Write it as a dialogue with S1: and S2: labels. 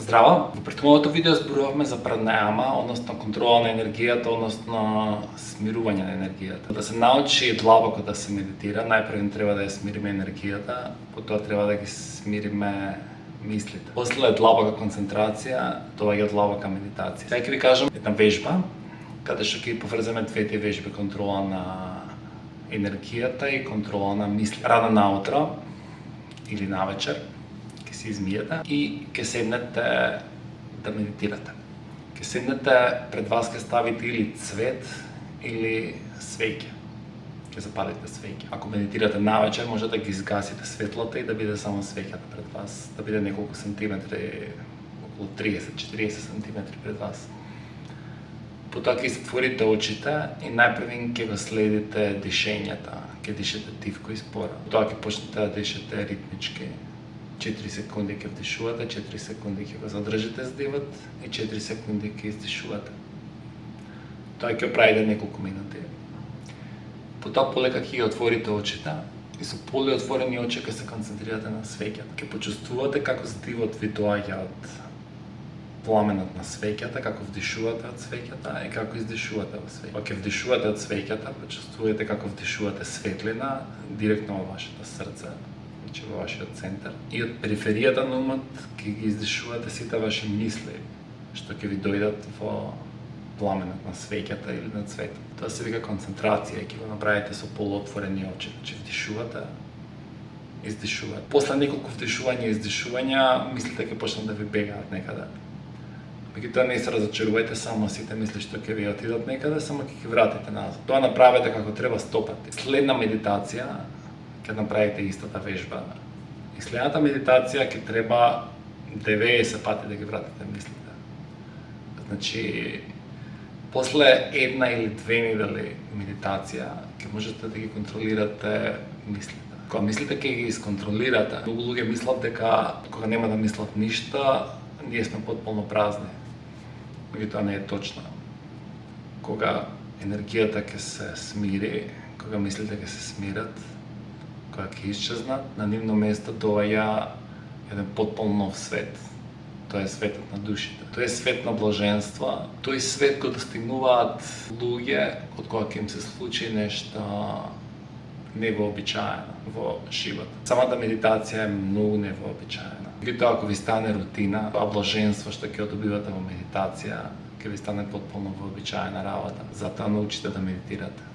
S1: Здраво! Во претходното видео зборувавме за пранајама, односно контрола на енергијата, односно смирување на енергијата. Да се научи длабоко да се медитира, најпрво треба да ја смириме енергијата, потоа треба да ги смириме мислите. После длабока концентрација, доаѓа длабока медитација. Сега ќе ви кажам една вежба, каде што ќе поврземе двете вежби, контрола на енергијата и контрола на мисли. Рано наутро или навечер ќе се измиете и ќе седнете да медитирате. Ќе седнете, пред вас ќе ставите или цвет или свеќе. Ќе запалите свеќе. Ако медитирате навечер, може да ги изгасите светлото и да биде само свеќата пред вас, да биде неколку сантиметри, околу 30-40 сантиметри пред вас. Потоа ќе затворите очите и најпрво ќе го следите дишењата, ќе дишете тивко и споро. Потоа ќе почнете да дишете ритмички. 4 секунди ќе вдишувате, 4 секунди ќе го задржите здивот и 4 секунди ќе издишувате. Тоа ќе правите неколку минути. Потоа полека ќе ги отворите очите и со полуотворени очи ќе се концентрирате на свеќата. Ќе почувствувате како здивот ви доаѓа од пламенот на свеќата, како вдишувате од свеќата и како издишувате од свеќата. Кога ќе вдишувате од свеќата, почувствувате како вдишувате светлина директно во вашето срце, значи во вашиот центар. И од периферијата на умот ќе ги издишувате сите ваши мисли, што ќе ви дојдат во пламенот на свеќата или на цветот. Тоа се вика концентрација и ќе го направите со полуотворени очи. Значи вдишувате, издишувате. После неколку вдишувања и издишувања, мислите ќе почнат да ви бегаат некаде. Меѓутоа не се разочарувајте, само сите мисли што ќе ви отидат некаде, само ќе ги вратите назад. Тоа направете како треба 100 пати. Следна медитација ќе направите истата вежба. И следната медитација ќе треба 90 пати да ги вратите мислите. Значи, после една или две недели медитација ќе можете да ги контролирате мислите. Кога мислите ќе ги исконтролирате, многу луѓе мислат дека кога нема да мислат ништа, ние сме потполно празни. Меѓутоа не е точно. Кога енергијата ќе се смири, кога мислите ќе се смират, кога ќе исчезнат, на нивно место доаѓа еден потполно нов свет. Тоа е светот на душите. Тоа е свет на блаженство. Тој свет го достигнуваат луѓе од кога ќе им се случи нешто невообичаено во живот. Самата медитација е многу невообичаена. Меѓутоа, ако ви стане рутина, тоа блаженство што ќе добивате во медитација, ќе ви стане потполно вообичаена работа. Затоа научите да медитирате.